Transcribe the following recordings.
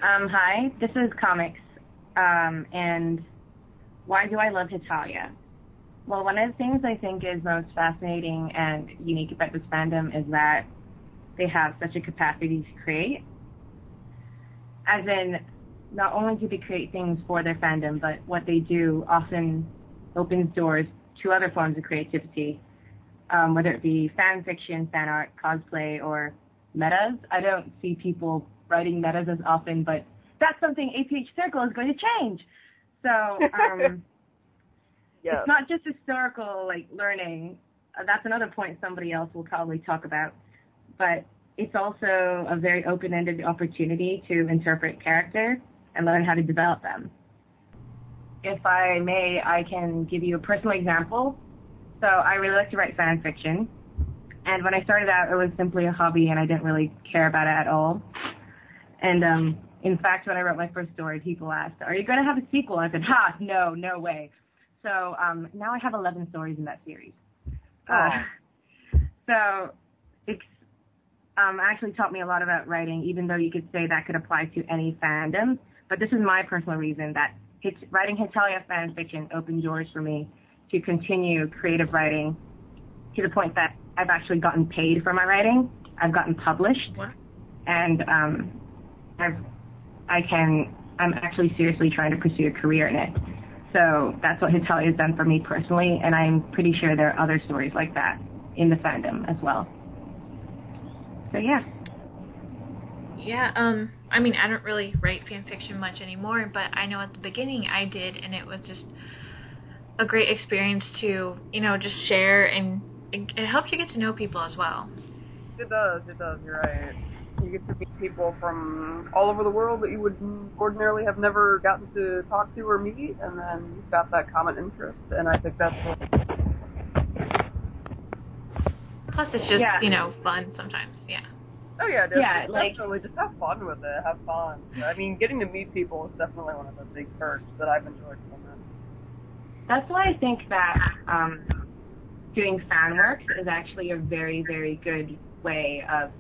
Hi, this is Comics, and why do I love Hetalia? Well, one of the things I think is most fascinating and unique about this fandom is that they have such a capacity to create. As in, not only do they create things for their fandom, but what they do often opens doors to other forms of creativity, whether it be fan fiction, fan art, cosplay, or metas. I don't see people writing metas as often, but that's something APHCircle is going to change. So Yes. It's not just historical learning. That's another point somebody else will probably talk about. But it's also a very open-ended opportunity to interpret characters and learn how to develop them. If I may, I can give you a personal example. So I really like to write fan fiction. And when I started out, it was simply a hobby, and I didn't really care about it at all. And in fact, when I wrote my first story, people asked, "Are you going to have a sequel?" I said, no way. So now I have 11 stories in that series. So it's actually taught me a lot about writing, even though you could say that could apply to any fandom. But this is my personal reason that writing Hetalia fan fiction opened doors for me to continue creative writing to the point that I've actually gotten paid for my writing. I've gotten published. What? And I'm actually seriously trying to pursue a career in it. So that's what Hetalia has done for me personally, and I'm pretty sure there are other stories like that in the fandom as well. So yeah. Yeah, I mean, I don't really write fan fiction much anymore, but I know at the beginning I did, and it was just a great experience to, just share, and it helps you get to know people as well. It does, you're right. You get to meet people from all over the world that you would ordinarily have never gotten to talk to or meet, and then you've got that common interest, and I think that's what... Plus it's just, fun sometimes, yeah. Oh yeah, definitely. Yeah, definitely. Just have fun with it, have fun. I mean, getting to meet people is definitely one of the big perks that I've enjoyed from it. That's why I think that doing fan work is actually a very, very good way of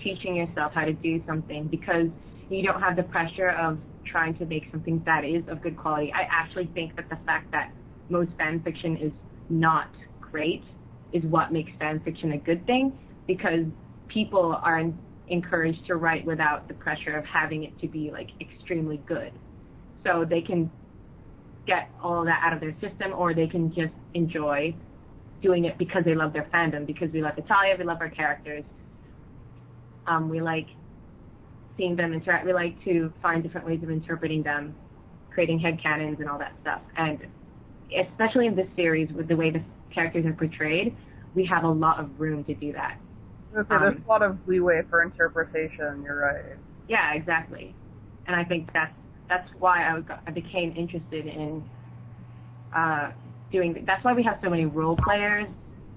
teaching yourself how to do something, because you don't have the pressure of trying to make something that is of good quality. I actually think that the fact that most fan fiction is not great is what makes fan fiction a good thing, because people are encouraged to write without the pressure of having it to be extremely good. So they can get all of that out of their system, or they can just enjoy doing it because they love their fandom, because we love Hetalia, we love our characters. We like seeing them interact. We like to find different ways of interpreting them, creating headcanons and all that stuff. And especially in this series, with the way the characters are portrayed, we have a lot of room to do that. Okay, there's a lot of leeway for interpretation, you're right. Yeah, exactly. And I think that's why I became interested in that's why we have so many role players.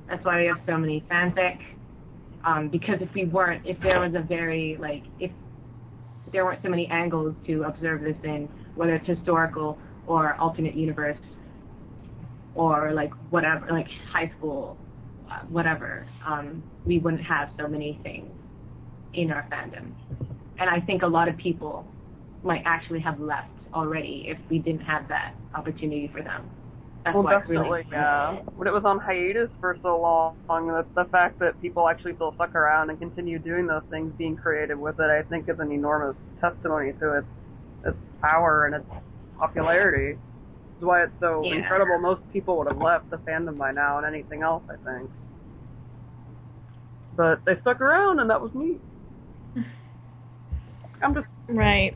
That's why we have so many fanfic. Because if there weren't so many angles to observe this in, whether it's historical or alternate universe or whatever, high school, whatever, we wouldn't have so many things in our fandom. And I think a lot of people might actually have left already if we didn't have that opportunity for them. That's well, definitely, yeah. When it was on hiatus for so long, the fact that people actually still stuck around and continue doing those things, being creative with it, I think is an enormous testimony to its power and its popularity. That's why it's so incredible. Most people would have left the fandom by now and anything else, I think. But they stuck around, and that was neat. I'm just... Right.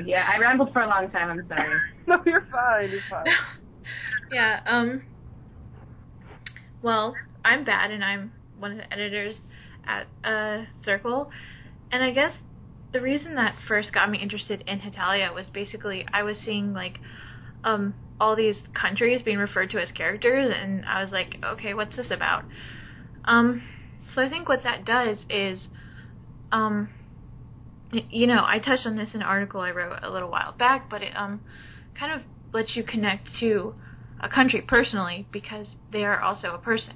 Yeah, I rambled for a long time, I'm sorry. No, you're fine, Yeah, well, I'm Bad, and I'm one of the editors at Circle, and I guess the reason that first got me interested in Hetalia was basically I was seeing, all these countries being referred to as characters, and I was like, okay, what's this about? So I think what that does is, I touched on this in an article I wrote a little while back, but it kind of lets you connect to a country personally because they are also a person,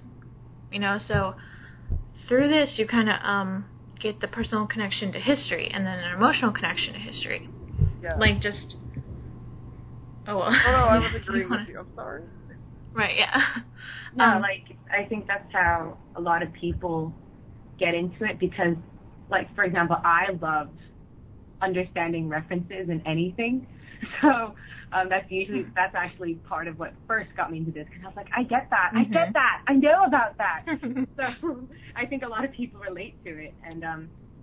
so through this you kind of get the personal connection to history and then an emotional connection to history. Yeah. Like, just... Oh, well. Oh, no, I was agreeing with you. I'm sorry. Right, yeah. No, like, I think that's how a lot of people get into it because, like, for example, I love understanding references in anything. So that's actually part of what first got me into this because I was like, I get that, I get that, I know about that. So I think a lot of people relate to it, and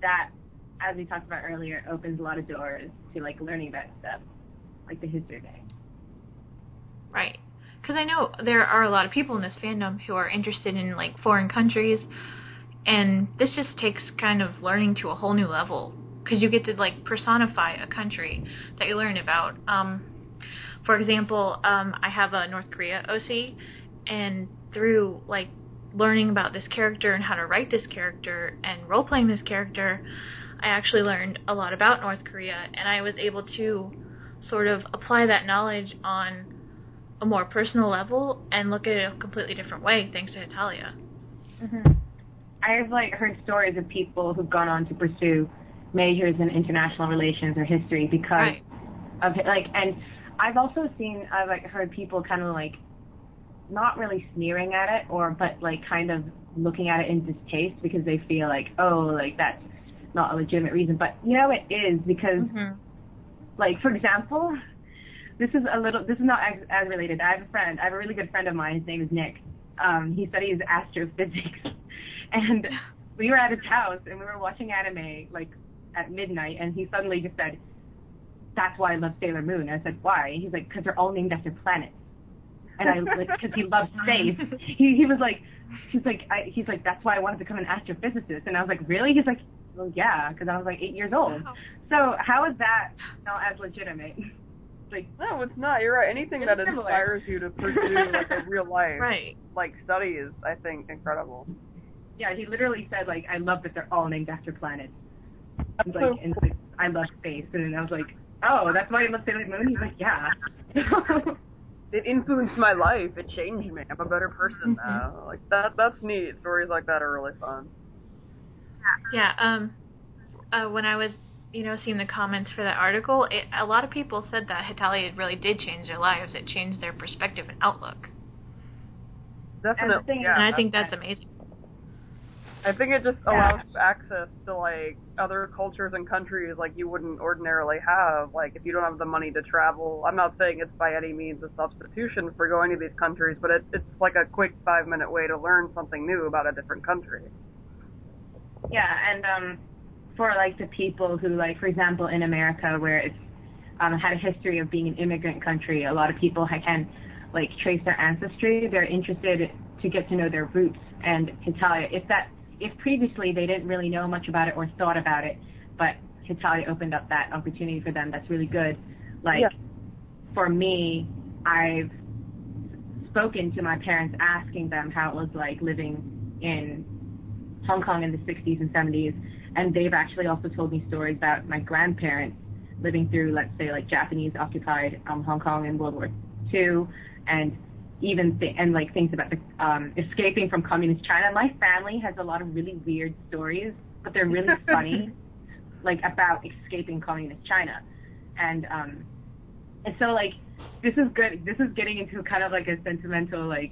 that, as we talked about earlier, opens a lot of doors to like learning that stuff, like the history thing. Right. Because I know there are a lot of people in this fandom who are interested in like foreign countries, and this just takes kind of learning to a whole new level. Because you get to like personify a country that you learn about. For example, I have a North Korea OC, and through like learning about this character and how to write this character and role playing this character, I actually learned a lot about North Korea, and I was able to sort of apply that knowledge on a more personal level and look at it a completely different way thanks to Hetalia. I've like heard stories of people who've gone on to pursue majors in international relations or history because of like, and I've also heard people kind of like not really sneering at it but like kind of looking at it in distaste because they feel like, oh, like that's not a legitimate reason, but you know it is because like, for example, this is not as related. I have a really good friend of mine, his name is Nick. He studies astrophysics, and we were at his house and we were watching anime like at midnight, and he suddenly just said, "That's why I love Sailor Moon." I said, "Why?" He's like, "Because they're all named after planets." And I like, because he loves space. He was like, he's like, "That's why I wanted to become an astrophysicist." And I was like, "Really?" He's like, "Well, yeah," because I was like 8 years old. So how is that not as legitimate? Like, no, it's not. You're right. Anything that inspires you to pursue like a real life, like study is, I think, incredible. Yeah, he literally said like, "I love that they're all named after planets." He's like, and like, I love space, and then I was like, "Oh, that's why you love Sailor Moon?" He's like, "Yeah." It influenced my life. It changed me. I'm a better person now. Like that's neat. Stories like that are really fun. Yeah. When I was, seeing the comments for that article, a lot of people said that Hetalia really did change their lives. It changed their perspective and outlook. Definitely, and I think that's amazing. I think it just allows access to like other cultures and countries like you wouldn't ordinarily have. Like if you don't have the money to travel, I'm not saying it's by any means a substitution for going to these countries, but it's like a quick 5-minute way to learn something new about a different country. Yeah, and for like the people who like, for example, in America where it's had a history of being an immigrant country, a lot of people can like trace their ancestry. They're interested to get to know their roots, and Hetalia, if previously they didn't really know much about it or thought about it, but Hetalia opened up that opportunity for them, that's really good. Like, for me, I've spoken to my parents asking them how it was like living in Hong Kong in the 60s and 70s, and they've actually also told me stories about my grandparents living through, let's say, like Japanese-occupied Hong Kong in World War II, and even things about the escaping from communist China. My family has a lot of really weird stories, but they're really funny, like about escaping communist China, and so like this is good. This is getting into kind of like a sentimental like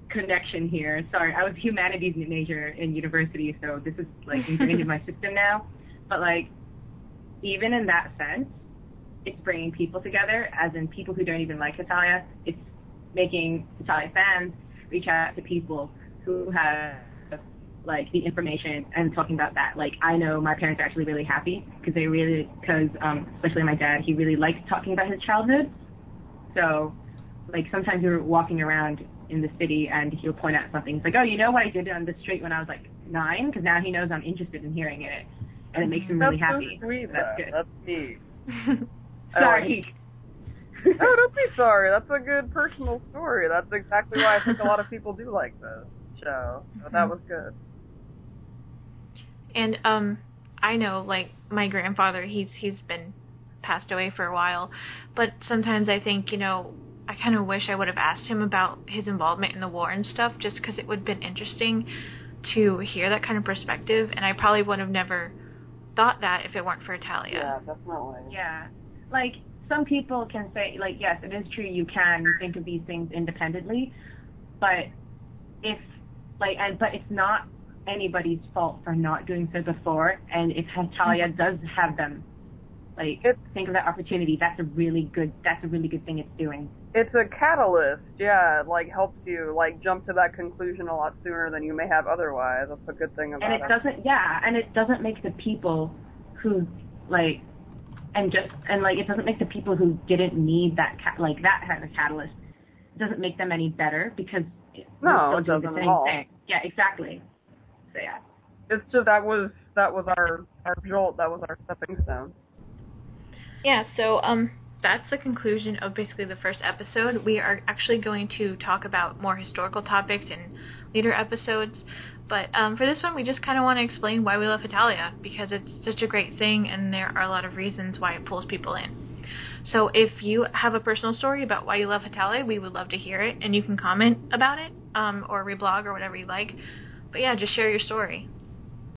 connection here. Sorry, I was humanities major in university, so this is like ingrained in my system now. But like even in that sense, it's bringing people together, as in people who don't even like Hetalia. It's making Hetalia fans reach out to people who have like the information and talking about that. Like I know my parents are actually really happy because especially my dad, he really likes talking about his childhood. So like sometimes we were walking around in the city and he'll point out something. He's like, "Oh, you know what I did on the street when I was like 9?" Because now he knows I'm interested in hearing it, and it makes him really happy. So sweet, that's good. That's neat. Sorry. Oh, don't be sorry. That's a good personal story. That's exactly why I think a lot of people do like this show. So that was good. And I know, like my grandfather, he's been passed away for a while, but sometimes I think, I kind of wish I would have asked him about his involvement in the war and stuff, just because it would have been interesting to hear that kind of perspective, and I probably would have never thought that if it weren't for Hetalia. Yeah, definitely. Yeah. Like, some people can say, like, yes, it is true you can think of these things independently, but but it's not anybody's fault for not doing so before, and if Hetalia does have them, like, think of that opportunity, that's a really good thing it's doing. It's a catalyst, yeah. It, like, helps you, like, jump to that conclusion a lot sooner than you may have otherwise. That's a good thing about it. And it doesn't make the people who, like, it doesn't make the people who didn't need that that kind of catalyst, it doesn't make them any better, because it doesn't at all. Thing. Yeah, exactly. So yeah. It's just that was our jolt, that was our stepping stone. Yeah, so that's the conclusion of basically the first episode. We are actually going to talk about more historical topics in later episodes, but for this one we just kind of want to explain why we love Hetalia, because it's such a great thing and there are a lot of reasons why it pulls people in. So if you have a personal story about why you love Hetalia, we would love to hear it, and you can comment about it or reblog or whatever you like. But yeah, just share your story.